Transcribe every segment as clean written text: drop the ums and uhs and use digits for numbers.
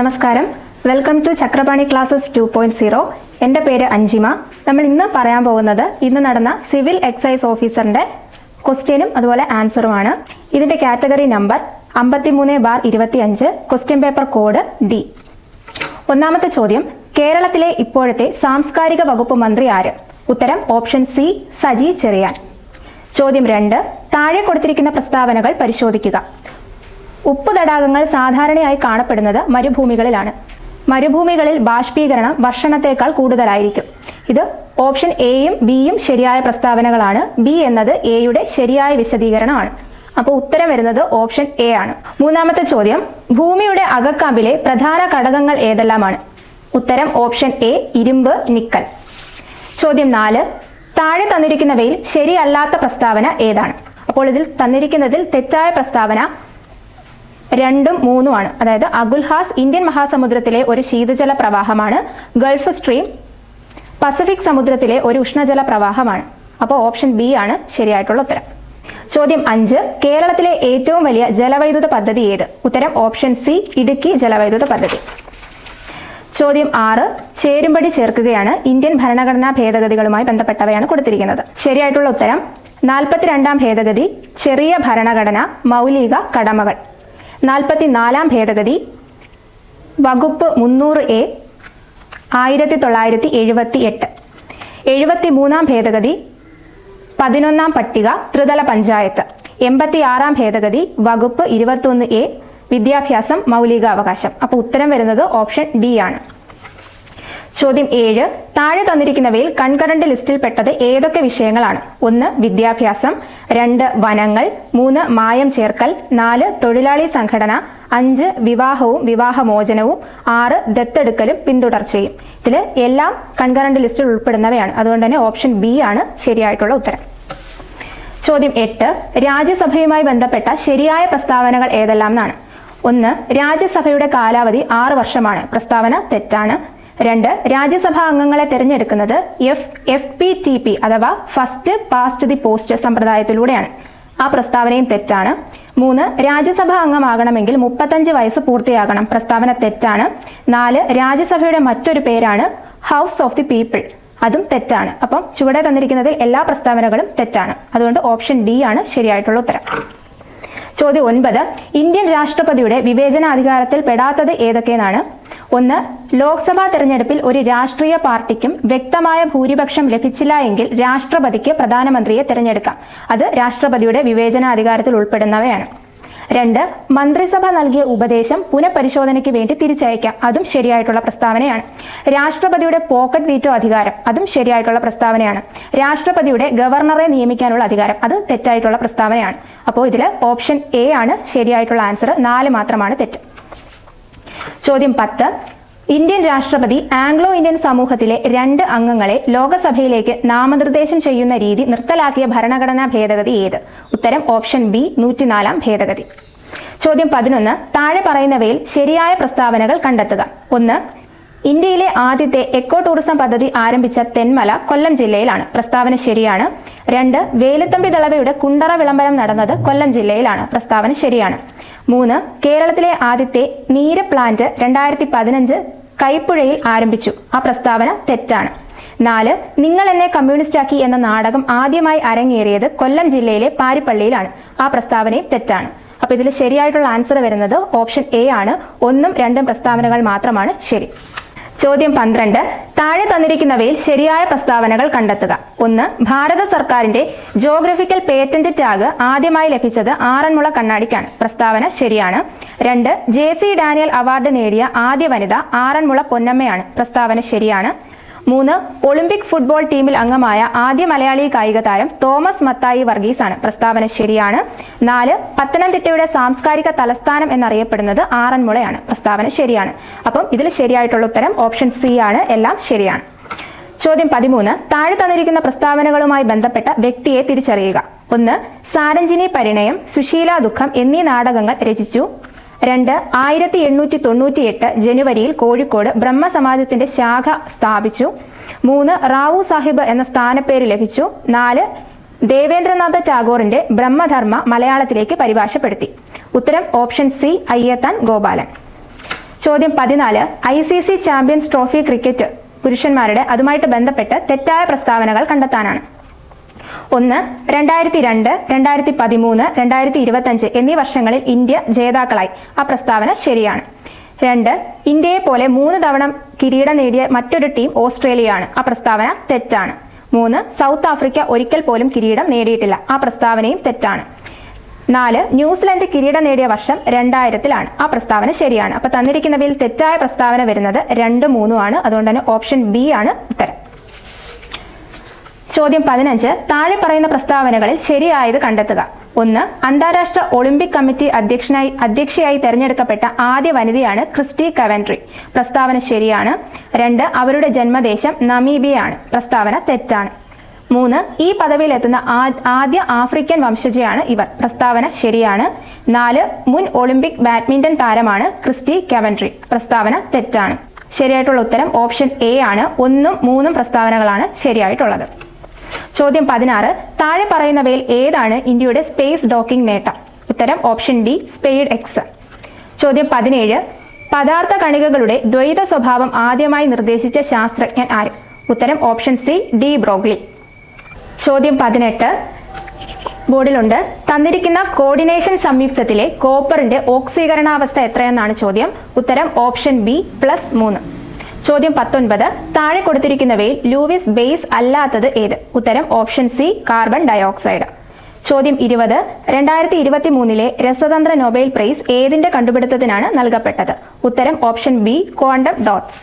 നമസ്കാരം, welcome to Chakrapani classes 2.0. എൻ്റെ പേര് അഞ്ജിമ. നമ്മൾ ഇന്ന് പറയാൻ പോകുന്നത് ഇന്ന് നടന്ന സിവിൽ എക്സൈസ് ഓഫീസറിന്റെ ക്വസ്റ്റ്യനും അതുപോലെ ആൻസറുമാണ്. ഇതിന്റെ category number 53/25, question paper code D. ഒന്നാമത്തെ ചോദ്യം, കേരളത്തിലെ ഇപ്പോഴത്തെ സാംസ്കാരിക വകുപ്പ് മന്ത്രി ആര്? ഉത്തരം ഓപ്ഷൻ സി, സജി ചെറിയാൻ. ചോദ്യം 2, താഴെ കൊടുത്തിരിക്കുന്ന പ്രസ്താവനകൾ പരിശോധിക്കുക. ഉപ്പ് തടാകങ്ങൾ സാധാരണയായി കാണപ്പെടുന്നത് മരുഭൂമികളിലാണ്. മരുഭൂമികളിൽ ബാഷ്പീകരണം വർഷണത്തേക്കാൾ കൂടുതലായിരിക്കും. ഇത് ഓപ്ഷൻ എയും ബിയും ശരിയായ പ്രസ്താവനകളാണ്. ബി എന്നത് എയുടെ ശരിയായ വിശദീകരണമാണ്. അപ്പോൾ ഉത്തരം വരുന്നത് ഓപ്ഷൻ എ ആണ്. മൂന്നാമത്തെ ചോദ്യം, ഭൂമിയുടെ അകക്കാമ്പിലെ പ്രധാന ഘടകങ്ങൾ ഏതെല്ലാമാണ്? ഉത്തരം ഓപ്ഷൻ എ, ഇരുമ്പ്, നിക്കൽ. ചോദ്യം 4, താഴെ തന്നിരിക്കുന്നവയിൽ ശരിയല്ലാത്ത പ്രസ്താവന ഏതാണ്? അപ്പോൾ ഇതിൽ തന്നിരിക്കുന്നതിൽ തെറ്റായ പ്രസ്താവന 2ഉം 3ഉം ആണ്. അതായത് അഗുൽഹാസ് ഇന്ത്യൻ മഹാസമുദ്രത്തിലെ ഒരു ശീതജല പ്രവാഹമാണ്. ഗൾഫ് സ്ട്രീം പസഫിക് സമുദ്രത്തിലെ ഒരു ഉഷ്ണജല പ്രവാഹമാണ്. അപ്പോൾ ഓപ്ഷൻ ബി ആണ് ശരിയായിട്ടുള്ള ഉത്തരം. ചോദ്യം 5, കേരളത്തിലെ ഏറ്റവും വലിയ ജലവൈദ്യുത പദ്ധതി ഏത്? ഉത്തരം ഓപ്ഷൻ സി, ഇടുക്കി ജലവൈദ്യുത പദ്ധതി. ചോദ്യം 6, ചേരുംപടി ചേർക്കുകയാണ്. ഇന്ത്യൻ ഭരണഘടനാ ഭേദഗതികളുമായി ബന്ധപ്പെട്ടവയാണ് കൊടുത്തിരിക്കുന്നത്. ശരിയായിട്ടുള്ള ഉത്തരം 42ാം ഭേദഗതി ചെറിയ ഭരണഘടന, മൗലിക കടമകൾ. 44ാം ഭേദഗതി വകുപ്പ് 300A 1978. 73ാം ഭേദഗതി 11ാം പട്ടിക ത്രിതല പഞ്ചായത്ത്. 86ാം ഭേദഗതി വകുപ്പ് 21A വിദ്യാഭ്യാസം, മൗലികാവകാശം. അപ്പോൾ ഉത്തരം വരുന്നത് ഓപ്ഷൻ ഡി ആണ്. ചോദ്യം 7, താഴെ തന്നിരിക്കുന്നവയിൽ കൺകറന്റ് ലിസ്റ്റിൽപ്പെട്ടത് ഏതൊക്കെ വിഷയങ്ങളാണ്? 1 വിദ്യാഭ്യാസം, 2 വനങ്ങൾ, 3 മായം ചേർക്കൽ, 4 തൊഴിലാളി സംഘടന, 5 വിവാഹവും വിവാഹമോചനവും, 6 ദത്തെടുക്കലും പിന്തുടർച്ചയും. ഇതിൽ എല്ലാം കൺകറന്റ് ലിസ്റ്റിൽ ഉൾപ്പെടുന്നവയാണ്. അതുകൊണ്ട് തന്നെ ഓപ്ഷൻ ബി ആണ് ശരിയായിട്ടുള്ള ഉത്തരം. ചോദ്യം 8, രാജ്യസഭയുമായി ബന്ധപ്പെട്ട ശരിയായ പ്രസ്താവനകൾ ഏതെല്ലാം എന്നാണ്? 1 രാജ്യസഭയുടെ കാലാവധി 6 വർഷമാണ്. പ്രസ്താവന തെറ്റാണ്. 2 രാജ്യസഭാ അംഗങ്ങളെ തിരഞ്ഞെടുക്കുന്നത് FPTP അഥവാ ഫസ്റ്റ് പാസ്റ്റ് ദി പോസ്റ്റ് സമ്പ്രദായത്തിലൂടെയാണ്. ആ പ്രസ്താവനയും തെറ്റാണ്. 3 രാജ്യസഭാ അംഗമാകണമെങ്കിൽ 35 വയസ്സ് പൂർത്തിയാകണം. പ്രസ്താവന തെറ്റാണ്. 4 രാജ്യസഭയുടെ മറ്റൊരു പേരാണ് ഹൗസ് ഓഫ് ദി പീപ്പിൾ. അതും തെറ്റാണ്. അപ്പം ചുവടെ തന്നിരിക്കുന്നതിൽ എല്ലാ പ്രസ്താവനകളും തെറ്റാണ്. അതുകൊണ്ട് ഓപ്ഷൻ ഡി ആണ് ശരിയായിട്ടുള്ള ഉത്തരം. ചോദ്യം 9, ഇന്ത്യൻ രാഷ്ട്രപതിയുടെ വിവേചനാധികാരത്തിൽ പെടാത്തത് ഏതൊക്കെയാണ്? 1 ലോക്സഭാ തെരഞ്ഞെടുപ്പിൽ ഒരു രാഷ്ട്രീയ പാർട്ടിക്കും വ്യക്തമായ ഭൂരിപക്ഷം ലഭിച്ചില്ല എങ്കിൽ രാഷ്ട്രപതിക്ക് പ്രധാനമന്ത്രിയെ തിരഞ്ഞെടുക്കാം. അത് രാഷ്ട്രപതിയുടെ വിവേചനാധികാരത്തിൽ ഉൾപ്പെടുന്നവയാണ്. 2 മന്ത്രിസഭ നൽകിയ ഉപദേശം പുനഃപരിശോധനയ്ക്ക് വേണ്ടി തിരിച്ചയക്കാം. അതും ശരിയായിട്ടുള്ള പ്രസ്താവനയാണ്. രാഷ്ട്രപതിയുടെ പോക്കറ്റ് വീറ്റോ അധികാരം, അതും ശരിയായിട്ടുള്ള പ്രസ്താവനയാണ്. രാഷ്ട്രപതിയുടെ ഗവർണറെ നിയമിക്കാനുള്ള അധികാരം, അത് തെറ്റായിട്ടുള്ള പ്രസ്താവനയാണ്. അപ്പോൾ ഇതിൽ ഓപ്ഷൻ എ ആണ് ശരിയായിട്ടുള്ള ആൻസർ. 4 മാത്രമാണ് തെറ്റ്. ചോദ്യം 10, ഇന്ത്യൻ രാഷ്ട്രപതി ആംഗ്ലോ ഇന്ത്യൻ സമൂഹത്തിലെ 2 അംഗങ്ങളെ ലോകസഭയിലേക്ക് നാമനിർദ്ദേശം ചെയ്യുന്ന രീതി നിർത്തലാക്കിയ ഭരണഘടനാ ഭേദഗതി ഏത്? ഉത്തരം ഓപ്ഷൻ ബി, 104ാം ഭേദഗതി. ചോദ്യം 11, താഴെ പറയുന്നവയിൽ ശരിയായ പ്രസ്താവനകൾ കണ്ടെത്തുക. 1 ഇന്ത്യയിലെ ആദ്യത്തെ എക്കോ ടൂറിസം പദ്ധതി ആരംഭിച്ച തെന്മല കൊല്ലം ജില്ലയിലാണ്. പ്രസ്താവന ശരിയാണ്. 2 വേലുത്തമ്പി ദളവയുടെ കുണ്ടറ വിളംബരം നടന്നത് കൊല്ലം ജില്ലയിലാണ്. പ്രസ്താവന ശരിയാണ്. 3 കേരളത്തിലെ ആദ്യത്തെ നീര് പ്ലാന്റ് 2015 കൈപ്പുഴയിൽ ആരംഭിച്ചു. ആ പ്രസ്താവന തെറ്റാണ്. 4 നിങ്ങൾ എന്നെ കമ്മ്യൂണിസ്റ്റാക്കി എന്ന നാടകം ആദ്യമായി അരങ്ങേറിയത് കൊല്ലം ജില്ലയിലെ പാരിപ്പള്ളിയിലാണ്. ആ പ്രസ്താവനയും തെറ്റാണ്. അപ്പോൾ ഇതിൽ ശരിയായിട്ടുള്ള ആൻസർ വരുന്നത് ഓപ്ഷൻ എ ആണ്. 1ഉം 2ഉം പ്രസ്താവനകൾ മാത്രമാണ് ശരി. ചോദ്യം 12, താഴെ തന്നിരിക്കുന്നവയിൽ ശരിയായ പ്രസ്താവനകൾ കണ്ടെത്തുക. 1 ഭാരത സർക്കാരിന്റെ ജോഗ്രഫിക്കൽ പേറ്റന്റ് ടാഗ് ആദ്യമായി ലഭിച്ചത് ആറന്മുള കണ്ണാടിക്കാണ്. പ്രസ്താവന ശരിയാണ്. 2 JC ഡാനിയൽ അവാർഡ് നേടിയ ആദ്യ വനിത ആറന്മുള പൊന്നമ്മയാണ്. പ്രസ്താവന ശരിയാണ്. 3 ഒളിമ്പിക് ഫുട്ബോൾ ടീമിൽ അംഗമായ ആദ്യ മലയാളി കായിക താരം തോമസ് മത്തായി വർഗീസ് ആണ്. പ്രസ്താവന ശരിയാണ്. 4 പത്തനംതിട്ടയുടെ സാംസ്കാരിക തലസ്ഥാനം എന്നറിയപ്പെടുന്നത് ആറന്മുളയാണ്. പ്രസ്താവന ശരിയാണ്. അപ്പം ഇതിൽ ശരിയായിട്ടുള്ള ഉത്തരം ഓപ്ഷൻ സി ആണ്. എല്ലാം ശരിയാണ്. ചോദ്യം 13, താഴെ തന്നിരിക്കുന്ന പ്രസ്താവനകളുമായി ബന്ധപ്പെട്ട വ്യക്തിയെ തിരിച്ചറിയുക. 1 സാരഞ്ജിനി പരിണയം, സുശീല ദുഃഖം എന്നീ നാടകങ്ങൾ രചിച്ചു. 2 1898 ജനുവരിയിൽ കോഴിക്കോട് ബ്രഹ്മസമാജത്തിന്റെ ശാഖ സ്ഥാപിച്ചു. 3 റാവു സാഹിബ് എന്ന സ്ഥാനപ്പേര് ലഭിച്ചു. 4 ദേവേന്ദ്രനാഥ ടാഗോറിന്റെ ബ്രഹ്മധർമ്മ മലയാളത്തിലേക്ക് പരിഭാഷപ്പെടുത്തി. ഉത്തരം ഓപ്ഷൻ സി, അയ്യത്താൻ ഗോപാലൻ. ചോദ്യം 14 ICC ചാമ്പ്യൻസ് ട്രോഫി ക്രിക്കറ്റ് പുരുഷന്മാരുടെ അതുമായിട്ട് ബന്ധപ്പെട്ട് തെറ്റായ പ്രസ്താവനകൾ കണ്ടെത്താനാണ്. 1. 2002, 2013, 2025 എന്നീ വർഷങ്ങളിൽ ഇന്ത്യ ജേതാക്കളായി. ആ പ്രസ്താവന ശരിയാണ്. 2. ഇന്ത്യയെ പോലെ 3 തവണ കിരീടം നേടിയ മറ്റൊരു ടീം ഓസ്ട്രേലിയയാണ്. ആ പ്രസ്താവന തെറ്റാണ്. 3. സൗത്ത് ആഫ്രിക്ക ഒരിക്കൽ പോലും കിരീടം നേടിയിട്ടില്ല. ആ പ്രസ്താവനയും തെറ്റാണ്. 4. ന്യൂസിലൻഡ് കിരീടം നേടിയ വർഷം 2000-ലാണ്. ആ പ്രസ്താവന ശരിയാണ്. അപ്പൊ തന്നിരിക്കുന്നവയിൽ തെറ്റായ പ്രസ്താവന വരുന്നത് 2, 3 ആണ്. അതുകൊണ്ട് തന്നെ ഓപ്ഷൻ ബി ആണ് ഉത്തരം. ചോദ്യം 15 താഴെ പറയുന്ന പ്രസ്താവനകളിൽ ശരിയായത് കണ്ടെത്തുക. 1. അന്താരാഷ്ട്ര ഒളിമ്പിക് കമ്മിറ്റി അധ്യക്ഷയായി തെരഞ്ഞെടുക്കപ്പെട്ട ആദ്യ വനിതയാണ് ക്രിസ്റ്റി കവൻട്രി. പ്രസ്താവന ശരിയാണ്. 2. അവരുടെ ജന്മദേശം നമീബിയയാണ്. പ്രസ്താവന തെറ്റാണ്. 3. ഈ പദവിയിലെത്തുന്ന ആദ്യ ആഫ്രിക്കൻ വംശജയാണ് ഇവർ. പ്രസ്താവന ശരിയാണ്. 4. മുൻ ഒളിമ്പിക് ബാഡ്മിന്റൺ താരമാണ് ക്രിസ്റ്റി കവൻട്രി. പ്രസ്താവന തെറ്റാണ്. ശരിയായിട്ടുള്ള ഉത്തരം ഓപ്ഷൻ എ ആണ്. 1ഉം 3ഉം പ്രസ്താവനകളാണ് ശരിയായിട്ടുള്ളത്. ചോദ്യം 16 താഴെ പറയുന്നവയിൽ ഏതാണ് ഇന്ത്യയുടെ സ്പേസ് ഡോക്കിംഗ് നേട്ടം? ഉത്തരം ഓപ്ഷൻ ഡി സ്പെയ്ഡ് എക്സ്. ചോദ്യം 17 പദാർത്ഥ കണികകളുടെ ദ്വൈത സ്വഭാവം ആദ്യമായി നിർദ്ദേശിച്ച ശാസ്ത്രജ്ഞൻ ആര്? ഉത്തരം ഓപ്ഷൻ സി ഡി ബ്രോഗ്ലി. ചോദ്യം 18 ബോർഡിലുണ്ട്. തന്നിരിക്കുന്ന കോർഡിനേഷൻ സംയുക്തത്തിലെ കോപ്പറിന്റെ ഓക്സീകരണാവസ്ഥ എത്രയെന്നാണ് ചോദ്യം. ഉത്തരം ഓപ്ഷൻ ബി +3. ചോദ്യം 19 താഴെ കൊടുത്തിരിക്കുന്നവയിൽ ലൂയിസ് ബേസ് അല്ലാത്തത് ഏത്? ഉത്തരം ഓപ്ഷൻ സി കാർബൺ ഡയോക്സൈഡ്. ചോദ്യം 20 2023 രസതന്ത്ര നൊബേൽ പ്രൈസ് ഏതിന്റെ കണ്ടുപിടുത്തത്തിനാണ് നൽകപ്പെട്ടത്? ഉത്തരം ഓപ്ഷൻ ബി ക്വാണ്ടം ഡോട്ട്സ്.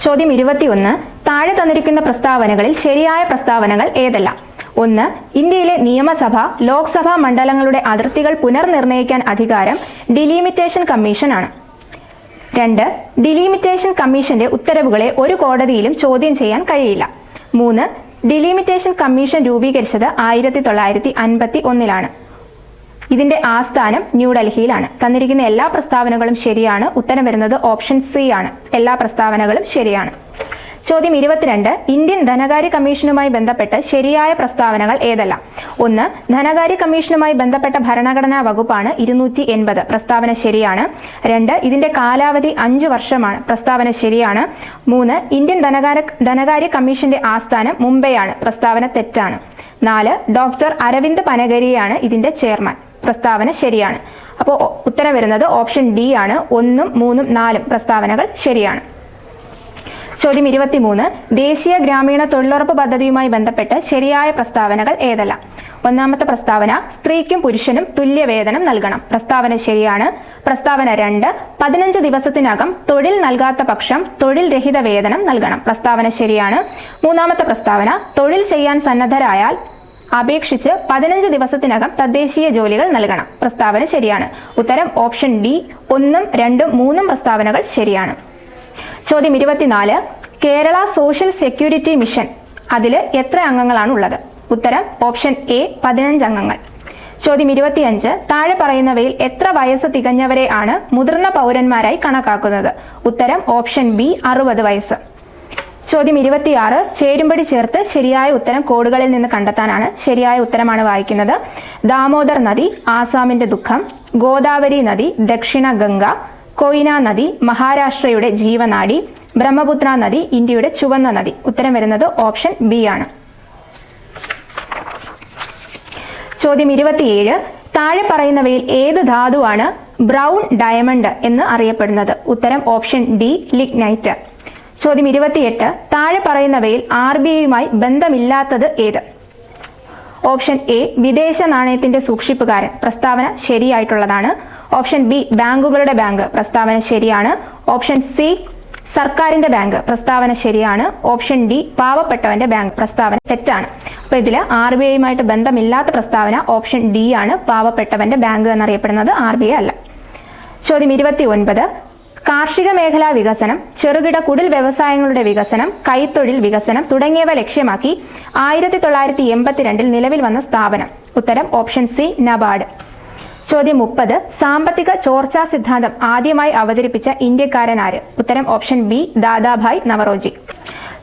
ചോദ്യം 21 താഴെ തന്നിരിക്കുന്ന പ്രസ്താവനകളിൽ ശരിയായ പ്രസ്താവനകൾ ഏതെല്ലാം? 1. ഇന്ത്യയിലെ നിയമസഭ ലോക്സഭാ മണ്ഡലങ്ങളുടെ അതിർത്തികൾ പുനർനിർണ്ണയിക്കാൻ അധികാരം ഡിലിമിറ്റേഷൻ കമ്മീഷൻ ആണ്. 2. ഡിലിമിറ്റേഷൻ കമ്മീഷന്റെ ഉത്തരവുകളെ ഒരു കോടതിയിലും ചോദ്യം ചെയ്യാൻ കഴിയില്ല. 3. ഡിലിമിറ്റേഷൻ കമ്മീഷൻ രൂപീകരിച്ചത് 1951-ലാണ്. ഇതിന്റെ ആസ്ഥാനം ന്യൂഡൽഹിയിലാണ്. തന്നിരിക്കുന്ന എല്ലാ പ്രസ്താവനകളും ശരിയാണ്. ഉത്തരം വരുന്നത് ഓപ്ഷൻ സി ആണ്. എല്ലാ പ്രസ്താവനകളും ശരിയാണ്. ചോദ്യം 22 ഇന്ത്യൻ ധനകാര്യ കമ്മീഷനുമായി ബന്ധപ്പെട്ട് ശരിയായ പ്രസ്താവനകൾ ഏതെല്ലാം? 1. ധനകാര്യ കമ്മീഷനുമായി ബന്ധപ്പെട്ട ഭരണഘടനാ വകുപ്പാണ് 280. പ്രസ്താവന ശരിയാണ്. 2. ഇതിന്റെ കാലാവധി 5 വർഷമാണ്. പ്രസ്താവന ശരിയാണ്. 3. ഇന്ത്യൻ ധനകാര്യ കമ്മീഷന്റെ ആസ്ഥാനം മുംബൈയാണ്. പ്രസ്താവന തെറ്റാണ്. 4. ഡോക്ടർ അരവിന്ദ് പനഗരിയാണ് ഇതിന്റെ ചെയർമാൻ. പ്രസ്താവന ശരിയാണ്. അപ്പോൾ ഉത്തരം വരുന്നത് ഓപ്ഷൻ ഡി ആണ്. 1ഉം 3ഉം 4ഉം പ്രസ്താവനകൾ ശരിയാണ്. ചോദ്യം 23 ദേശീയ ഗ്രാമീണ തൊഴിലുറപ്പ് പദ്ധതിയുമായി ബന്ധപ്പെട്ട് ശരിയായ പ്രസ്താവനകൾ ഏതെല്ലാം? ഒന്നാമത്തെ പ്രസ്താവന സ്ത്രീക്കും പുരുഷനും തുല്യവേതനം നൽകണം. പ്രസ്താവന ശരിയാണ്. പ്രസ്താവന 2 15 ദിവസത്തിനകം തൊഴിൽ നൽകാത്ത പക്ഷം തൊഴിൽ രഹിത വേതനം നൽകണം. പ്രസ്താവന ശരിയാണ്. മൂന്നാമത്തെ പ്രസ്താവന തൊഴിൽ ചെയ്യാൻ സന്നദ്ധരായാൽ അപേക്ഷിച്ച് 15 ദിവസത്തിനകം തദ്ദേശീയ ജോലികൾ നൽകണം. പ്രസ്താവന ശരിയാണ്. ഉത്തരം ഓപ്ഷൻ ഡി 1ഉം 2ഉം 3ഉം പ്രസ്താവനകൾ ശരിയാണ്. ചോദ്യം 24 കേരള സോഷ്യൽ സെക്യൂരിറ്റി മിഷൻ അതിൽ എത്ര അംഗങ്ങളാണ് ഉള്ളത്? ഉത്തരം ഓപ്ഷൻ എ 15 അംഗങ്ങൾ. ചോദ്യം 25 താഴെ പറയുന്നവയിൽ എത്ര വയസ്സ് തികഞ്ഞവരെ ആണ് മുതിർന്ന പൗരന്മാരായി കണക്കാക്കുന്നത്? ഉത്തരം ഓപ്ഷൻ ബി 60 വയസ്സ്. ചോദ്യം 26 ചേരുംപടി ചേർത്ത് ശരിയായ ഉത്തരം കോഡുകളിൽ നിന്ന് കണ്ടെത്താനാണ്. ശരിയായ ഉത്തരമാണ് വായിക്കുന്നത്. ദാമോദർ നദി ആസാമിന്റെ ദുഃഖം, ഗോദാവരി നദി ദക്ഷിണ ഗംഗ, കൊയ്ന നദി മഹാരാഷ്ട്രയുടെ ജീവനാഡി, ബ്രഹ്മപുത്ര നദി ഇന്ത്യയുടെ ചുവന്ന നദി. ഉത്തരം വരുന്നത് ഓപ്ഷൻ ബി ആണ്. ചോദ്യം 27 താഴെ പറയുന്നവയിൽ ഏത് ധാതുവാണ് ബ്രൗൺ ഡയമണ്ട് എന്ന് അറിയപ്പെടുന്നത്? ഉത്തരം ഓപ്ഷൻ ഡി ലിഗ്നൈറ്റ്. ചോദ്യം 28 താഴെ പറയുന്നവയിൽ RBIയുമായി ബന്ധമില്ലാത്തത് ഏത്? ഓപ്ഷൻ എ വിദേശ നാണയത്തിന്റെ സൂക്ഷിപ്പുകാരൻ. പ്രസ്താവന ശരിയായിട്ടുള്ളതാണ്. ഓപ്ഷൻ ബി ബാങ്കുകളുടെ ബാങ്ക്. പ്രസ്താവന ശരിയാണ്. ഓപ്ഷൻ സി സർക്കാരിന്റെ ബാങ്ക്. പ്രസ്താവന ശരിയാണ്. ഓപ്ഷൻ ഡി പാവപ്പെട്ടവന്റെ ബാങ്ക്. പ്രസ്താവന തെറ്റാണ്. അപ്പൊ ഇതില് RBIയുമായിട്ട് ബന്ധമില്ലാത്ത പ്രസ്താവന ഓപ്ഷൻ ഡി ആണ്. പാവപ്പെട്ടവന്റെ ബാങ്ക് എന്നറിയപ്പെടുന്നത് RBI അല്ല. ചോദ്യം 29 കാർഷിക മേഖലാ വികസനം, ചെറുകിട കുടിൽ വ്യവസായങ്ങളുടെ വികസനം, കൈത്തൊഴിൽ വികസനം തുടങ്ങിയവ ലക്ഷ്യമാക്കി 1982 നിലവിൽ വന്ന സ്ഥാപനം. ഉത്തരം ഓപ്ഷൻ സി നബാർഡ്. ചോദ്യം 30 സാമ്പത്തിക ചോർച്ചാ സിദ്ധാന്തം ആദ്യമായി അവതരിപ്പിച്ച ഇന്ത്യക്കാരൻ ആര്? ഉത്തരം ഓപ്ഷൻ ബി ദാദാഭായ് നവറോജി.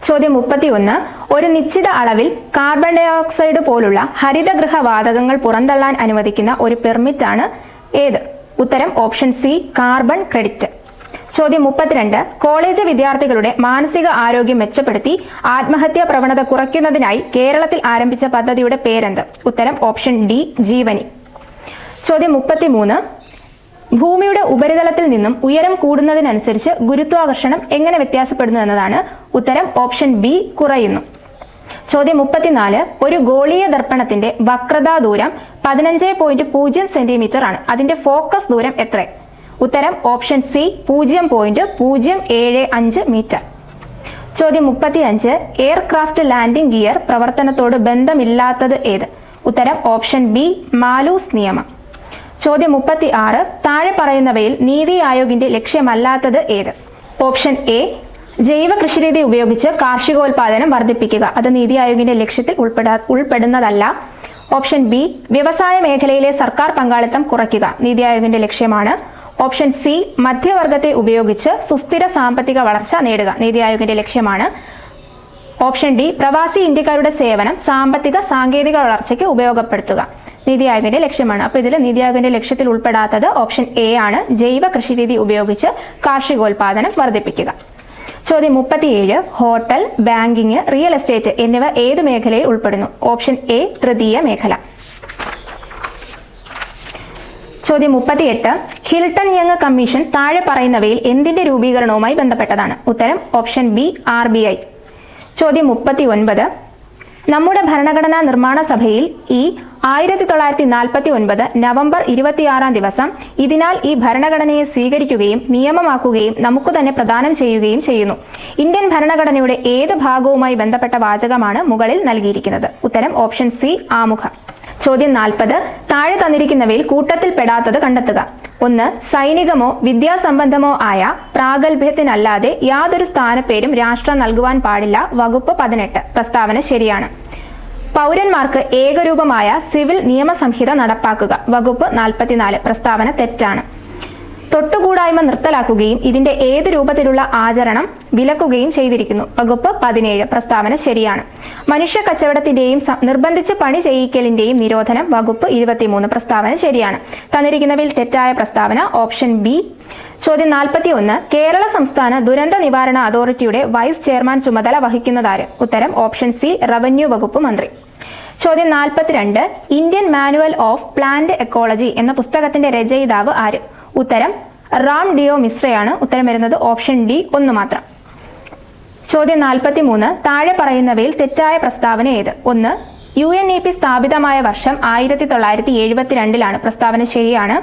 ചോദ്യം 31 ഒരു നിശ്ചിത അളവിൽ കാർബൺ ഡയോക്സൈഡ് പോലുള്ള ഹരിതഗൃഹ വാതകങ്ങൾ പുറന്തള്ളാൻ അനുവദിക്കുന്ന ഒരു പെർമിറ്റ് ആണ് ഏത്? ഉത്തരം ഓപ്ഷൻ സി കാർബൺ ക്രെഡിറ്റ്. ചോദ്യം 32. കോളേജ് വിദ്യാർത്ഥികളുടെ മാനസിക ആരോഗ്യം മെച്ചപ്പെടുത്തി ആത്മഹത്യാ പ്രവണത കുറയ്ക്കുന്നതിനായി കേരളത്തിൽ ആരംഭിച്ച പദ്ധതിയുടെ പേരെന്ത്? ഉത്തരം ഓപ്ഷൻ ഡി, ജീവനി. ചോദ്യം 33. ഭൂമിയുടെ ഉപരിതലത്തിൽ നിന്നും ഉയരം കൂടുന്നതിനനുസരിച്ച് ഗുരുത്വാകർഷണം എങ്ങനെ വ്യത്യാസപ്പെടുന്നു എന്നതാണ്. ഉത്തരം ഓപ്ഷൻ ബി, കുറയുന്നു. ചോദ്യം 34. ഒരു ഗോളീയ ദർപ്പണത്തിന്റെ വക്രതാ ദൂരം 15.0 സെന്റിമീറ്റർ ആണ്. അതിന്റെ ഫോക്കസ് ദൂരം എത്ര? ഉത്തരം ഓപ്ഷൻ സി, 0.075 മീറ്റർ. ചോദ്യം 35. എയർക്രാഫ്റ്റ് ലാൻഡിംഗ് ഗിയർ പ്രവർത്തനത്തോട് ബന്ധമില്ലാത്തത് ഏത്? ഉത്തരം ഓപ്ഷൻ ബി, മാലൂസ് നിയമം. ചോദ്യം 36. താഴെ പറയുന്നവയിൽ നീതി ആയോഗിന്റെ ലക്ഷ്യമല്ലാത്തത് ഏത്? ഓപ്ഷൻ എ, ജൈവ കൃഷിരീതി ഉപയോഗിച്ച് കാർഷികോൽപാദനം വർദ്ധിപ്പിക്കുക. അത് നീതി ആയോഗിന്റെ ലക്ഷ്യത്തിൽ ഉൾപ്പെടുന്നതല്ല. ഓപ്ഷൻ ബി, വ്യവസായ മേഖലയിലെ സർക്കാർ പങ്കാളിത്തം കുറയ്ക്കുക. നീതി ആയോഗിന്റെ ലക്ഷ്യമാണ്. ഓപ്ഷൻ സി, മധ്യവർഗത്തെ ഉപയോഗിച്ച് സുസ്ഥിര സാമ്പത്തിക വളർച്ച നേടുക. നീതി ആയോഗിന്റെ ലക്ഷ്യമാണ്. ഓപ്ഷൻ ഡി, പ്രവാസി ഇന്ത്യക്കാരുടെ സേവനം സാമ്പത്തിക സാങ്കേതിക വളർച്ചയ്ക്ക് ഉപയോഗപ്പെടുത്തുക. നീതി ആയോഗിന്റെ ലക്ഷ്യമാണ്. അപ്പോൾ ഇതിൽ നീതി ആയോഗിന്റെ ലക്ഷ്യത്തിൽ ഉൾപ്പെടാത്തത് ഓപ്ഷൻ എ ആണ്, ജൈവ കൃഷിരീതി ഉപയോഗിച്ച് കാർഷികോൽപാദനം വർദ്ധിപ്പിക്കുക. ചോദ്യം 37. ഹോട്ടൽ, ബാങ്കിങ്, റിയൽ എസ്റ്റേറ്റ് എന്നിവ ഏതു മേഖലയിൽ ഉൾപ്പെടുന്നു? ഓപ്ഷൻ എ, തൃതീയ മേഖല. ചോദ്യം 38. ഹിൽട്ടൺ യങ് കമ്മീഷൻ താഴെ പറയുന്നവയിൽ എന്തിന്റെ രൂപീകരണവുമായി ബന്ധപ്പെട്ടതാണ്? ഉത്തരം ഓപ്ഷൻ ബി, RBI. ചോദ്യം 39. നമ്മുടെ ഭരണഘടനാ നിർമ്മാണ സഭയിൽ ഈ 1949 നവംബർ 26 ദിവസം ഇതിനാൽ ഈ ഭരണഘടനയെ സ്വീകരിക്കുകയും നിയമമാക്കുകയും നമുക്ക് തന്നെ പ്രദാനം ചെയ്യുകയും ചെയ്യുന്നു. ഇന്ത്യൻ ഭരണഘടനയുടെ ഏത് ഭാഗവുമായി ബന്ധപ്പെട്ട വാചകമാണ് മുകളിൽ നൽകിയിരിക്കുന്നത്? ഉത്തരം ഓപ്ഷൻ സി, ആമുഖം. ചോദ്യം 40. താഴെ തന്നിരിക്കുന്നവയിൽ കൂട്ടത്തിൽ പെടാത്തത് കണ്ടെത്തുക. 1. സൈനികമോ വിദ്യാസംബന്ധമോ ആയ പ്രാഗൽഭ്യത്തിനല്ലാതെ യാതൊരു സ്ഥാനപ്പേരും രാഷ്ട്രം നൽകുവാൻ പാടില്ല. വകുപ്പ് 18. പ്രസ്താവന ശരിയാണ്. പൗരന്മാർക്ക് ഏകരൂപമായ സിവിൽ നിയമസംഹിത നടപ്പാക്കുക. വകുപ്പ് 44. പ്രസ്താവന തെറ്റാണ്. തൊട്ടുകൂടായ്മ നിർത്തലാക്കുകയും ഇതിന്റെ ഏത് രൂപത്തിലുള്ള ആചരണം വിലക്കുകയും ചെയ്തിരിക്കുന്നു. വകുപ്പ് 17. പ്രസ്താവന ശരിയാണ്. മനുഷ്യ കച്ചവടത്തിന്റെയും നിർബന്ധിച്ച് പണി ചെയ്യിക്കലിന്റെയും നിരോധനം. വകുപ്പ് 23. പ്രസ്താവന ശരിയാണ്. തന്നിരിക്കുന്നവയിൽ തെറ്റായ പ്രസ്താവന ഓപ്ഷൻ ബി. ചോദ്യം 41. കേരള സംസ്ഥാന ദുരന്ത നിവാരണ അതോറിറ്റിയുടെ വൈസ് ചെയർമാൻ ചുമതല വഹിക്കുന്നതാര്? ഉത്തരം ഓപ്ഷൻ സി, റവന്യൂ വകുപ്പ് മന്ത്രി. ചോദ്യം 42. Indian manual of plant ecology എന്ന പുസ്തകത്തിന്റെ രചയിതാവ് ആര്? ഉത്തരം റാം ഡിയോ മിശ്രയാണ്. ഉത്തരം വരുന്നത് ഓപ്ഷൻ ഡി, 1 മാത്രം. ചോദ്യം 43. താഴെ പറയുന്നവയിൽ തെറ്റായ പ്രസ്താവന ഏത്? 1. UNEP സ്ഥാപിതമായ വർഷം 1972 പ്രസ്താവന ശരിയാണ്.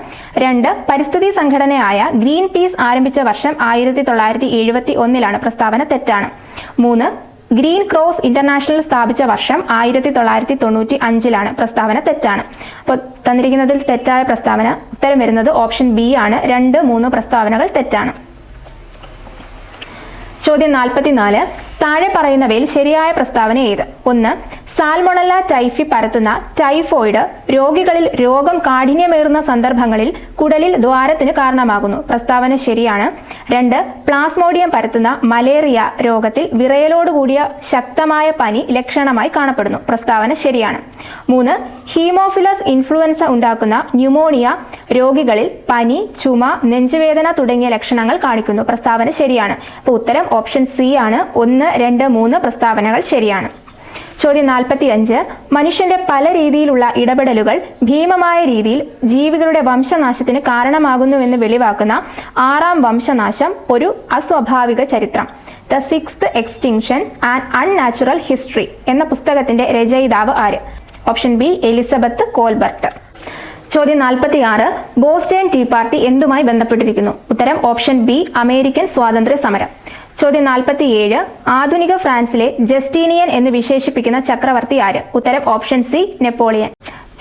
2. പരിസ്ഥിതി സംഘടനയായ ഗ്രീൻ പീസ് ആരംഭിച്ച വർഷം 1971 പ്രസ്താവന തെറ്റാണ്. 3. ഗ്രീൻ ക്രോസ് ഇന്റർനാഷണൽ സ്ഥാപിച്ച വർഷം 1995 പ്രസ്താവന തെറ്റാണ്. അപ്പോൾ തന്നിരിക്കുന്നതിൽ തെറ്റായ പ്രസ്താവന ഉത്തരം വരുന്നത് ഓപ്ഷൻ ബി ആണ്. 2, 3 പ്രസ്താവനകൾ തെറ്റാണ്. ചോദ്യം 44. താഴെ പറയുന്നവയിൽ ശരിയായ പ്രസ്താവന ഏത്? 1. സാൽമൊണല്ല ടൈഫി പരത്തുന്ന ടൈഫോയിഡ് രോഗികളിൽ രോഗം കാഠിന്യമേറുന്ന സന്ദർഭങ്ങളിൽ കുടലിൽ ദ്വാരത്തിന് കാരണമാകുന്നു. പ്രസ്താവന ശരിയാണ്. 2. പ്ലാസ്മോഡിയം പരത്തുന്ന മലേറിയ രോഗത്തിൽ വിറയലോടുകൂടിയ ശക്തമായ പനി ലക്ഷണമായി കാണപ്പെടുന്നു. പ്രസ്താവന ശരിയാണ്. 3. ഹീമോഫിലസ് ഇൻഫ്ലുവൻസ ഉണ്ടാക്കുന്ന ന്യൂമോണിയ രോഗികളിൽ പനി, ചുമ, നെഞ്ചുവേദന തുടങ്ങിയ ലക്ഷണങ്ങൾ കാണിക്കുന്നു. പ്രസ്താവന ശരിയാണ്. അപ്പോൾ ഉത്തരം ഓപ്ഷൻ സി ആണ്. 1, 2, 3 പ്രസ്താവനകൾ ശരിയാണ്. ചോദ്യം 45. മനുഷ്യന്റെ പല രീതിയിലുള്ള ഇടപെടലുകൾ ഭീമമായ രീതിയിൽ ജീവികളുടെ വംശനാശത്തിന് കാരണമാകുന്നുവെന്ന് വെളിവാക്കുന്ന 6ാം വംശനാശം ഒരു അസ്വാഭാവിക ചരിത്രം, the 6th extinction and unnatural history എന്ന പുസ്തകത്തിന്റെ രചയിതാവ് ആര്? Option B, Elizabeth കോൾബർട്ട്. ചോദ്യം 46. ബോസ്റ്റൺ ടീ പാർട്ടി എന്തുമായി ബന്ധപ്പെട്ടിരിക്കുന്നു? ഉത്തരം ഓപ്ഷൻ ബി, അമേരിക്കൻ സ്വാതന്ത്ര്യ സമരം. ചോദ്യം 47. ആധുനിക ഫ്രാൻസിലെ ജസ്റ്റീനിയൻ എന്ന് വിശേഷിപ്പിക്കുന്ന ചക്രവർത്തി ആര്? ഉത്തരം ഓപ്ഷൻ സി, നെപ്പോളിയൻ.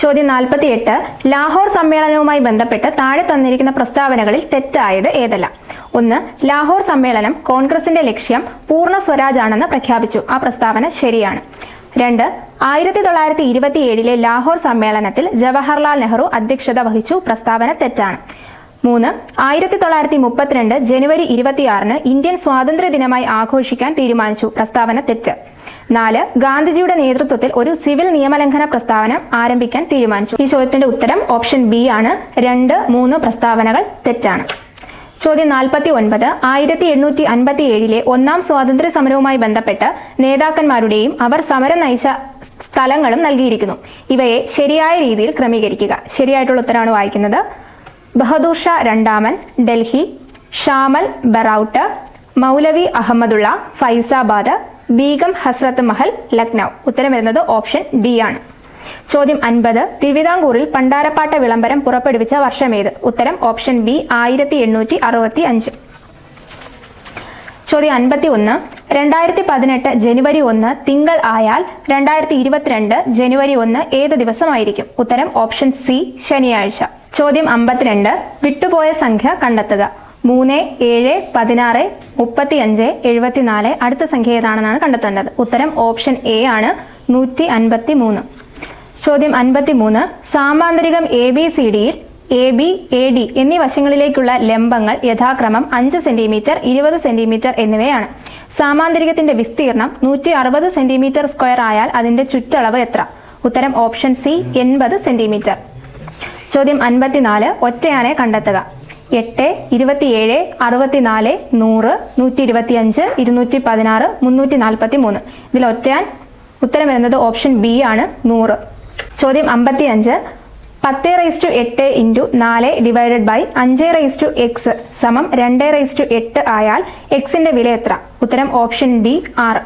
ചോദ്യം 48. ലാഹോർ സമ്മേളനവുമായി ബന്ധപ്പെട്ട് താഴെ തന്നിരിക്കുന്ന പ്രസ്താവനകളിൽ തെറ്റായത് ഏതെല്ലാം? 1. ലാഹോർ സമ്മേളനം കോൺഗ്രസിന്റെ ലക്ഷ്യം പൂർണ്ണ സ്വരാജ് ആണെന്ന് പ്രഖ്യാപിച്ചു. ആ പ്രസ്താവന ശരിയാണ്. 2. 1927 ലാഹോർ സമ്മേളനത്തിൽ ജവഹർലാൽ നെഹ്റു അധ്യക്ഷത വഹിച്ചു. പ്രസ്താവന തെറ്റാണ്. 3. 1932 ജനുവരി 26 ഇന്ത്യൻ സ്വാതന്ത്ര്യ ദിനമായി ആഘോഷിക്കാൻ തീരുമാനിച്ചു. പ്രസ്താവന തെറ്റ്. 4. ഗാന്ധിജിയുടെ നേതൃത്വത്തിൽ ഒരു സിവിൽ നിയമലംഘന പ്രസ്താവന ആരംഭിക്കാൻ തീരുമാനിച്ചു. ഈ ചോദ്യത്തിന്റെ ഉത്തരം ഓപ്ഷൻ ബി ആണ്. 2, 3 പ്രസ്താവനകൾ തെറ്റാണ്. ചോദ്യം 49. 1857 ഒന്നാം സ്വാതന്ത്ര്യ സമരവുമായി ബന്ധപ്പെട്ട് നേതാക്കന്മാരുടെയും അവർ സമരം നയിച്ച സ്ഥലങ്ങളും നൽകിയിരിക്കുന്നു. ഇവയെ ശരിയായ രീതിയിൽ ക്രമീകരിക്കുക. ശരിയായിട്ടുള്ള ഉത്തരമാണ് വായിക്കുന്നത്. ബഹദൂർ ഷാ രണ്ടാമൻ ഡൽഹി, ഷാമൽ ബറൌട്ട്, മൗലവി അഹമ്മദുള്ള ഫൈസാബാദ്, ബീഗം ഹസ്രത്ത് മഹൽ ലക്നൗ. ഉത്തരം വരുന്നത് ഓപ്ഷൻ ഡി ആണ്. ചോദ്യം 50. തിരുവിതാംകൂറിൽ പണ്ടാരപ്പാട്ട വിളംബരം പുറപ്പെടുവിച്ച വർഷമേത്? ഉത്തരം ഓപ്ഷൻ ബി 1865. ചോദ്യം 51. 2018 ജനുവരി 1 തിങ്കൾ ആയാൽ 2022 ജനുവരി 1 ഏത് ദിവസമായിരിക്കും? ഉത്തരം ഓപ്ഷൻ സി ശനിയാഴ്ച. ചോദ്യം 52. വിട്ടുപോയ സംഖ്യ കണ്ടെത്തുക. 3, 7, 16, 35, 74. അടുത്ത സംഖ്യ ഏതാണെന്നാണ് കണ്ടെത്തേണ്ടത്. ഉത്തരം ഓപ്ഷൻ എ ആണ് 153. ചോദ്യം 53. സാമാന്തരികം ABCDയിൽ AB, AD എന്നീ വശങ്ങളിലേക്കുള്ള ലംബങ്ങൾ യഥാക്രമം 5 സെന്റിമീറ്റർ, 20 സെന്റിമീറ്റർ എന്നിവയാണ്. സാമാന്തരികത്തിന്റെ വിസ്തീർണം 160 സെന്റിമീറ്റർ സ്ക്വയർ ആയാൽ അതിന്റെ ചുറ്റളവ് എത്ര? ഉത്തരം ഓപ്ഷൻ സി 80 സെന്റിമീറ്റർ. ചോദ്യം 54. ഒറ്റയാനെ കണ്ടെത്തുക. 8, 27, 64, 100, 125, 216, 343. ഇതിൽ ഒറ്റയാൻ ഉത്തരം വരുന്നത് ഓപ്ഷൻ ബി ആണ് 100. ചോദ്യം 55. 10⁸ ഇൻറ്റു 4 ഡിവൈഡഡ് ബൈ 5⁻x സമം 2⁸8 ആയാൽ എക്സിന്റെ വില എത്ര? ഉത്തരം ഓപ്ഷൻ ഡി 6.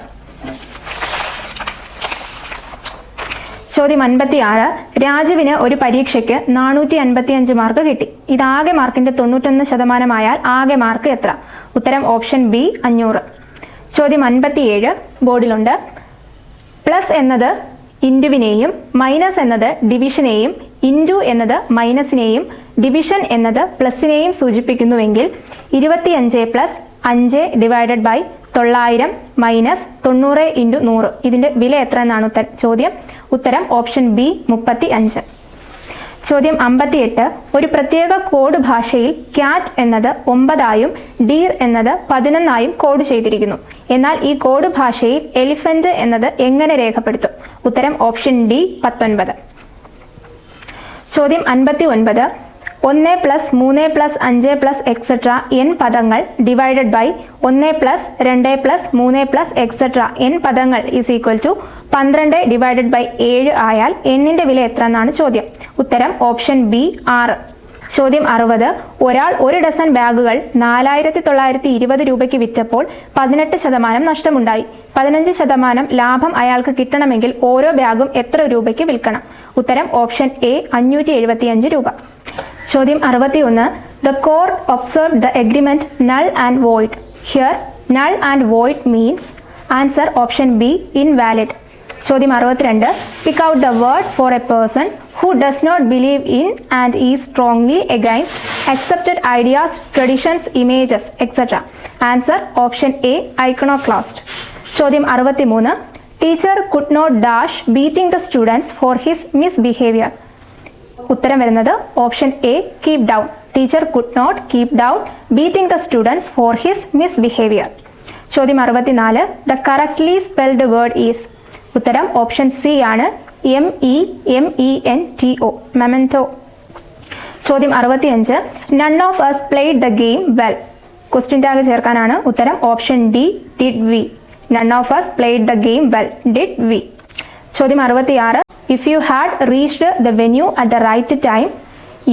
ചോദ്യം 56. രാജുവിന് ഒരു പരീക്ഷയ്ക്ക് 455 മാർക്ക് കിട്ടി. ഇതാകെ മാർക്കിന്റെ 91% ആയാൽ ആകെ മാർക്ക് എത്ര? ഉത്തരം ഓപ്ഷൻ ബി 500. ചോദ്യം 57 ബോർഡിലുണ്ട്. പ്ലസ് എന്നത് ഇൻറ്റുവിനെയും മൈനസ് എന്നത് ഡിവിഷനെയും ഇൻറ്റു എന്നത് മൈനസിനെയും ഡിവിഷൻ എന്നത് പ്ലസിനെയും സൂചിപ്പിക്കുന്നുവെങ്കിൽ 25 plus 5 divided by 900 minus 90 into 100 ഇതിന്റെ വില എത്ര എന്നാണ് ചോദ്യം. ഉത്തരം ഓപ്ഷൻ ബി 35. ചോദ്യം 58. ഒരു പ്രത്യേക കോഡ് ഭാഷയിൽ ക്യാറ്റ് എന്നത് 9ആയും ഡീർ എന്നത് 11ആയും കോഡ് ചെയ്തിരിക്കുന്നു. എന്നാൽ ഈ കോഡ് ഭാഷയിൽ എലിഫന്റ് എന്നത് എങ്ങനെ രേഖപ്പെടുത്തും? ഉത്തരം ഓപ്ഷൻ ഡി 19. ചോദ്യം 59. 1 plus 3 plus 5 plus etcetera n പദങ്ങൾ divided by 1 plus 2 plus 3 plus etcetera n പദങ്ങൾ is equal to 12 divided by 7 ആയാൽ എന്നിന്റെ വില എത്ര എന്നാണ് ചോദ്യം. ഉത്തരം ഓപ്ഷൻ ബി 6. ചോദ്യം 60. ഒരാൾ 1 ഡസൻ ബാഗുകൾ 4920 രൂപയ്ക്ക് വിറ്റപ്പോൾ 18% നഷ്ടമുണ്ടായി. 15% ലാഭം അയാൾക്ക് കിട്ടണമെങ്കിൽ ഓരോ ബാഗും എത്ര രൂപയ്ക്ക് വിൽക്കണം? ഉത്തരം ഓപ്ഷൻ എ 575 രൂപ. ചോദ്യം 61. The court observed the agreement null and void. Here null and void means answer option B invalid. ചോദ്യം 62. Pick out the word for a person who does not believe in and is strongly against accepted ideas, traditions, images, etc. Answer option A iconoclast. ചോദ്യം 63. Teacher could not dash beating the students for his misbehavior. ഉത്തരം വരുന്നത് option A keep down. Teacher could not keep down beating the students for his misbehaviour. ചോദ്യം 64. The correctly spelled word is. ഉത്തരം option C ആണ് MEMENTO memento. ചോദ്യം 65. None of us played the game well. Question tag ചേർക്കാനാണ്. ഉത്തരം option D did V. None of us played the game well. Did V. ചോദ്യം 66. If you had reached the venue at the right time,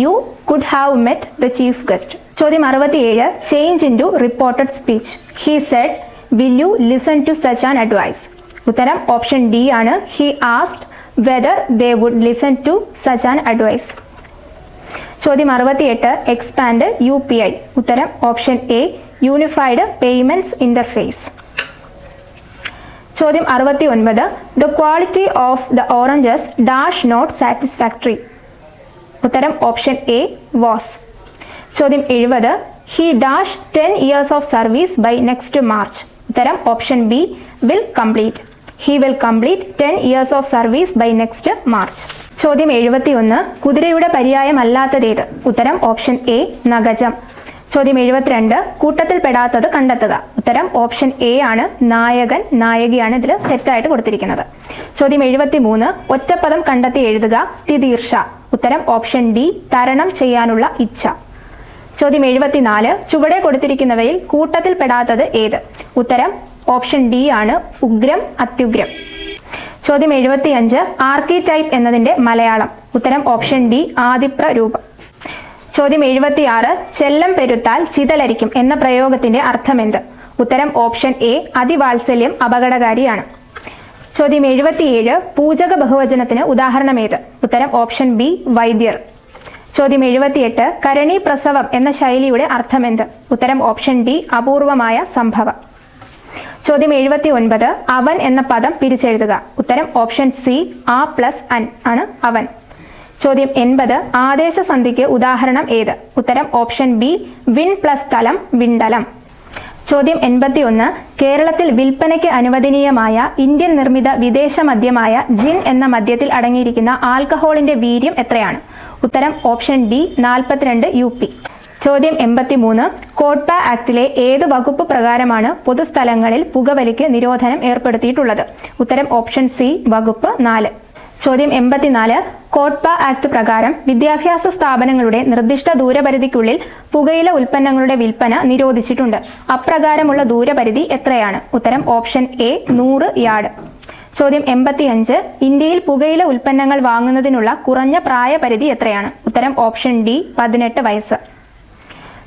you could have met the chief guest. ചോദ്യം 67. Change into reported speech. He said, will you listen to such an advice? ഉത്തരം option D ആണ്. He asked whether they would listen to such an advice. ചോദ്യം 68. Expand UPI. ഉത്തരം option A Unified Payments Interface. ചോദ്യം 69. The quality of the oranges dash not satisfactory. ഉത്തരം option A was. ചോദ്യം 70. He dash 10 years of service by next March. ഉത്തരം option B will complete. He will complete 10 years of service by next March. ചോദ്യം 71. കുതിരയുടെ പര്യായമല്ലാത്തതേത്? ഉത്തരം option A നഗജം. ചോദ്യം 72. കൂട്ടത്തിൽ പെടാത്തത് കണ്ടെത്തുക. ഉത്തരം ഓപ്ഷൻ എ ആണ് നായകൻ നായികയാണ് ഇതിൽ തെറ്റായിട്ട് കൊടുത്തിരിക്കുന്നത്. ചോദ്യം 73. ഒറ്റപ്പദം കണ്ടെത്തി എഴുതുക. തിതീർഷ. ഉത്തരം ഓപ്ഷൻ ഡി തരണം ചെയ്യാനുള്ള ഇച്ഛ. ചോദ്യം 74. ചുവടെ കൊടുത്തിരിക്കുന്നവയിൽ കൂട്ടത്തിൽപ്പെടാത്തത് ഏത്? ഉത്തരം ഓപ്ഷൻ ഡി ആണ്, ഉഗ്രം അത്യുഗ്രം. ചോദ്യം 75. ആർക്കിടൈപ്പ് എന്നതിന്റെ മലയാളം. ഉത്തരം ഓപ്ഷൻ ഡി, ആദിപ്ര രൂപം. ചോദ്യം 76. ചെല്ലം പെരുത്താൽ ചിതലരിക്കും എന്ന പ്രയോഗത്തിന്റെ അർത്ഥമെന്ത്? ഉത്തരം ഓപ്ഷൻ എ, അതിവാത്സല്യം അപകടകാരിയാണ്. ചോദ്യം 77. പൂജക ബഹുവചനത്തിന് ഉദാഹരണമേത്? ഉത്തരം ഓപ്ഷൻ ബി, വൈദ്യർ. ചോദ്യം 78. കരണി പ്രസവം എന്ന ശൈലിയുടെ അർത്ഥമെന്ത്? ഉത്തരം ഓപ്ഷൻ ഡി, അപൂർവമായ സംഭവം. ചോദ്യം 79. അവൻ എന്ന പദം പിരിച്ചെഴുതുക. ഉത്തരം ഓപ്ഷൻ സി, ആ പ്ലസ് അൻ ആണ് അവൻ. ചോദ്യം 80. ആദേശസന്ധിക്ക് ഉദാഹരണം ഏത്? ഉത്തരം ഓപ്ഷൻ ബി, വിൺ പ്ലസ് തലം, വിണ്ടലം. ചോദ്യം 81. കേരളത്തിൽ വിൽപ്പനയ്ക്ക് അനുവദനീയമായ ഇന്ത്യൻ നിർമ്മിത വിദേശ മദ്യമായ ജിൻ എന്ന മദ്യത്തിൽ അടങ്ങിയിരിക്കുന്ന ആൽക്കഹോളിന്റെ വീര്യം എത്രയാണ്? ഉത്തരം ഓപ്ഷൻ ഡി, 42 UP. ചോദ്യം 83. കോട്ട്പ ആക്ടിലെ ഏത് വകുപ്പ് പ്രകാരമാണ് പൊതുസ്ഥലങ്ങളിൽ പുകവലിക്ക് നിരോധനം ഏർപ്പെടുത്തിയിട്ടുള്ളത്? ഉത്തരം ഓപ്ഷൻ സി, വകുപ്പ് 4. ചോദ്യം 84. കോട്ട്പ ആക്ട് പ്രകാരം വിദ്യാഭ്യാസ സ്ഥാപനങ്ങളുടെ നിർദ്ദിഷ്ട ദൂരപരിധിക്കുള്ളിൽ പുകയില ഉൽപ്പന്നങ്ങളുടെ വിൽപ്പന നിരോധിച്ചിട്ടുണ്ട്. അപ്രകാരമുള്ള ദൂരപരിധി എത്രയാണ്? ഉത്തരം ഓപ്ഷൻ എ, 100 യാർഡ്. ചോദ്യം 85. ഇന്ത്യയിൽ പുകയില ഉൽപ്പന്നങ്ങൾ വാങ്ങുന്നതിനുള്ള കുറഞ്ഞ പ്രായപരിധി എത്രയാണ്? ഉത്തരം ഓപ്ഷൻ ഡി, 18 വയസ്സ്.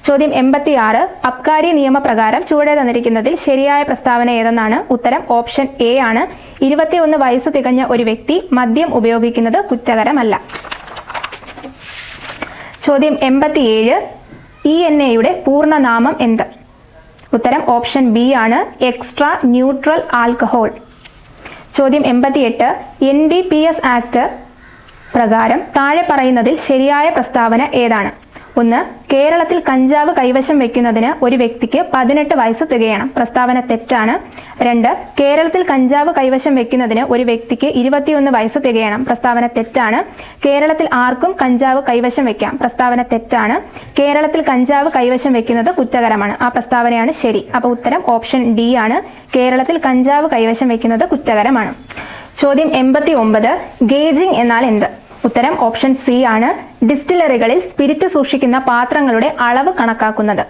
ചോദ്യം 86. അബ്കാരി നിയമപ്രകാരം ചുവടെ തന്നിരിക്കുന്നതിൽ ശരിയായ പ്രസ്താവന ഏതെന്നാണ്? ഉത്തരം ഓപ്ഷൻ എ ആണ്, 21 വയസ്സ് തികഞ്ഞ ഒരു വ്യക്തി മദ്യം ഉപയോഗിക്കുന്നത് കുറ്റകരമല്ല. ചോദ്യം 87. ENA പൂർണ്ണനാമം എന്ത്? ഉത്തരം ഓപ്ഷൻ ബി ആണ്, എക്സ്ട്രാ ന്യൂട്രൽ ആൽക്കഹോൾ. ചോദ്യം 88. NDPS ആക്ട് പ്രകാരം താഴെ പറയുന്നതിൽ ശരിയായ പ്രസ്താവന ഏതാണ്? 1. കേരളത്തിൽ കഞ്ചാവ് കൈവശം വയ്ക്കുന്നതിന് ഒരു വ്യക്തിക്ക് 18 വയസ്സ് തികയണം. പ്രസ്താവന തെറ്റാണ്. 2. കേരളത്തിൽ കഞ്ചാവ് കൈവശം വയ്ക്കുന്നതിന് ഒരു വ്യക്തിക്ക് 21 വയസ്സ് തികയണം. പ്രസ്താവന തെറ്റാണ്. കേരളത്തിൽ ആർക്കും കഞ്ചാവ് കൈവശം വയ്ക്കാം. പ്രസ്താവന തെറ്റാണ്. കേരളത്തിൽ കഞ്ചാവ് കൈവശം വയ്ക്കുന്നത് കുറ്റകരമാണ്. ആ പ്രസ്താവനയാണ് ശരി. അപ്പോൾ ഉത്തരം ഓപ്ഷൻ ഡി ആണ്, കേരളത്തിൽ കഞ്ചാവ് കൈവശം വയ്ക്കുന്നത് കുറ്റകരമാണ്. ചോദ്യം 89. ഗേജിംഗ് എന്നാൽ എന്ത്? ഉത്തരം ഓപ്ഷൻ സി ആണ്, ഡിസ്റ്റിലറികളിൽ സ്പിരിറ്റ് സൂക്ഷിക്കുന്ന പാത്രങ്ങളുടെ അളവ് കണക്കാക്കുന്നത്.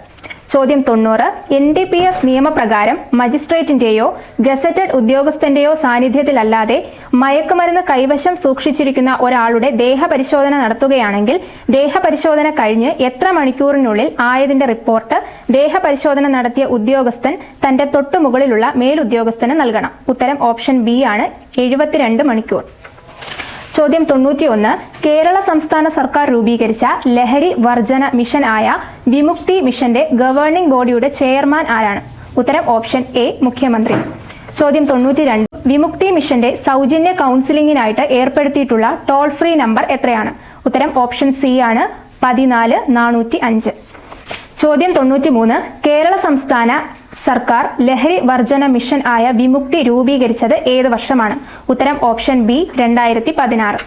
ചോദ്യം 90. NDPS നിയമപ്രകാരം മജിസ്ട്രേറ്റിന്റെയോ ഗസറ്റഡ് ഉദ്യോഗസ്ഥന്റെയോ സാന്നിധ്യത്തിലല്ലാതെ മയക്കുമരുന്ന് കൈവശം സൂക്ഷിച്ചിരിക്കുന്ന ഒരാളുടെ ദേഹപരിശോധന നടത്തുകയാണെങ്കിൽ ദേഹപരിശോധന കഴിഞ്ഞ് എത്ര മണിക്കൂറിനുള്ളിൽ ആയതിന്റെ റിപ്പോർട്ട് ദേഹപരിശോധന നടത്തിയ ഉദ്യോഗസ്ഥൻ തന്റെ തൊട്ടുമുകളിലുള്ള മേലുദ്യോഗസ്ഥന് നൽകണം? ഉത്തരം ഓപ്ഷൻ ബി ആണ്, 72 മണിക്കൂർ. ചോദ്യം 91. കേരള സംസ്ഥാന സർക്കാർ രൂപീകരിച്ച ലഹരി വർജന മിഷൻ ആയ വിമുക്തി മിഷന്റെ ഗവേണിംഗ് ബോഡിയുടെ ചെയർമാൻ ആരാണ്? ഉത്തരം ഓപ്ഷൻ എ, മുഖ്യമന്ത്രി. ചോദ്യം 92. വിമുക്തി മിഷന്റെ സൗജന്യ കൗൺസിലിംഗിനായിട്ട് ഏർപ്പെടുത്തിയിട്ടുള്ള ടോൾ ഫ്രീ നമ്പർ എത്രയാണ്? ഉത്തരം ഓപ്ഷൻ സി ആണ്, 14405. ചോദ്യം 93. കേരള സംസ്ഥാന സർക്കാർ ലഹരി വർജന മിഷൻ ആയ വിമുക്തി രൂപീകരിച്ചത് ഏത് വർഷമാണ്? ഉത്തരം ഓപ്ഷൻ ബി, 2016.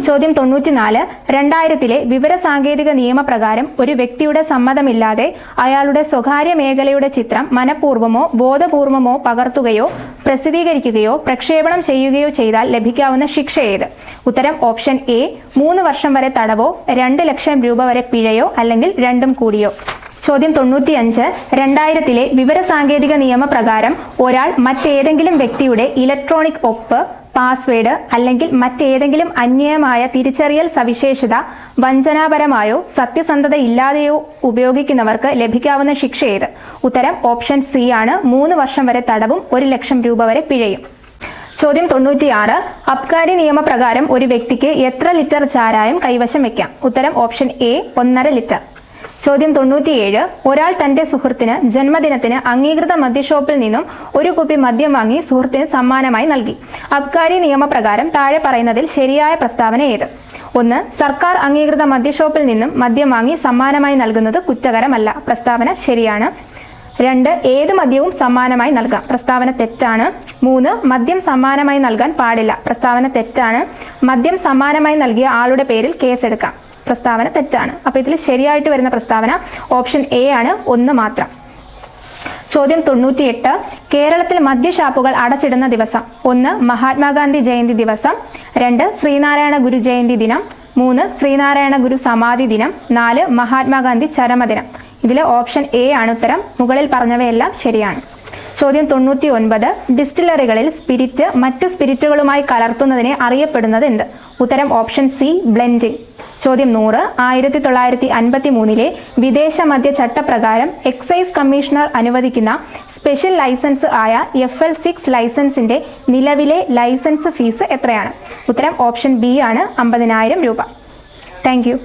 ചോദ്യം 94. 2000 വിവരസാങ്കേതിക നിയമപ്രകാരം ഒരു വ്യക്തിയുടെ സമ്മതമില്ലാതെ അയാളുടെ സ്വകാര്യ മേഖലയുടെ ചിത്രം മനഃപൂർവ്വമോ ബോധപൂർവമോ പകർത്തുകയോ പ്രസിദ്ധീകരിക്കുകയോ പ്രക്ഷേപണം ചെയ്യുകയോ ചെയ്താൽ ലഭിക്കാവുന്ന ശിക്ഷ ഏത്? ഉത്തരം ഓപ്ഷൻ എ, 3 വർഷം വരെ തടവോ 2 ലക്ഷം രൂപ വരെ പിഴയോ അല്ലെങ്കിൽ രണ്ടും കൂടിയോ. ചോദ്യം 95. 2000 വിവരസാങ്കേതിക നിയമപ്രകാരം ഒരാൾ മറ്റേതെങ്കിലും വ്യക്തിയുടെ ഇലക്ട്രോണിക് ഒപ്പ്, പാസ്വേഡ് അല്ലെങ്കിൽ മറ്റേതെങ്കിലും അന്യമായ തിരിച്ചറിയൽ സവിശേഷത വഞ്ചനാപരമായോ സത്യസന്ധതയില്ലാതെയോ ഉപയോഗിക്കുന്നവർക്ക് ലഭിക്കാവുന്ന ശിക്ഷ ഏത്? ഉത്തരം ഓപ്ഷൻ സി ആണ്, 3 വർഷം വരെ തടവും 1 ലക്ഷം രൂപ വരെ പിഴയും. ചോദ്യം 96. അബ്കാരി നിയമപ്രകാരം ഒരു വ്യക്തിക്ക് എത്ര ലിറ്റർ ചാരായം കൈവശം വയ്ക്കാം? ഉത്തരം ഓപ്ഷൻ എ, 1.5 ലിറ്റർ. ചോദ്യം 97. ഒരാൾ തന്റെ സുഹൃത്തിന് ജന്മദിനത്തിന് അംഗീകൃത മദ്യഷോപ്പിൽ നിന്നും ഒരു കുപ്പി മദ്യം വാങ്ങി സുഹൃത്തിന് സമ്മാനമായി നൽകി. അബ്കാരി നിയമപ്രകാരം താഴെ പറയുന്നതിൽ ശരിയായ പ്രസ്താവന ഏത്? 1. സർക്കാർ അംഗീകൃത മദ്യഷോപ്പിൽ നിന്നും മദ്യം വാങ്ങി സമ്മാനമായി നൽകുന്നത് കുറ്റകരമല്ല. പ്രസ്താവന ശരിയാണ്. 2. ഏത് മദ്യവും സമ്മാനമായി നൽകാം. പ്രസ്താവന തെറ്റാണ്. 3. മദ്യം സമ്മാനമായി നൽകാൻ പാടില്ല. പ്രസ്താവന തെറ്റാണ്. മദ്യം സമ്മാനമായി നൽകിയ ആളുടെ പേരിൽ കേസെടുക്കാം. പ്രസ്താവന തെറ്റാണ്. അപ്പോൾ ഇതിൽ ശരിയായിട്ട് വരുന്ന പ്രസ്താവന ഓപ്ഷൻ എ ആണ്, 1 മാത്രം. ചോദ്യം 98. കേരളത്തിൽ മദ്യഷാപ്പുകൾ അടച്ചിടുന്ന ദിവസം? 1. മഹാത്മാഗാന്ധി ജയന്തി ദിവസം. 2. ശ്രീനാരായണ ഗുരു ജയന്തി ദിനം. 3 ശ്രീനാരായണ ഗുരു സമാധി ദിനം. 4 മഹാത്മാഗാന്ധി ചരമദിനം. ഇതിൽ ഓപ്ഷൻ എ ആണ് ഉത്തരം. മുകളിൽ പറഞ്ഞവയെല്ലാം ശരിയാണ്. ചോദ്യം 99. ഡിസ്റ്റിലറികളിൽ സ്പിരിറ്റ് മറ്റു സ്പിരിറ്റുകളുമായി കലർത്തുന്നതിനെ അറിയപ്പെടുന്നത് എന്ത്? ഉത്തരം ഓപ്ഷൻ സി ബ്ലെൻഡിംഗ്. ചോദ്യം 100. 1953 വിദേശ മദ്യ ചട്ടപ്രകാരം എക്സൈസ് കമ്മീഷണർ അനുവദിക്കുന്ന സ്പെഷ്യൽ ലൈസൻസ് ആയ FL6 ലൈസൻസിന്റെ നിലവിലെ ലൈസൻസ് ഫീസ് എത്രയാണ്? ഉത്തരം ഓപ്ഷൻ ബി ആണ് 50,000 രൂപ. Thank you.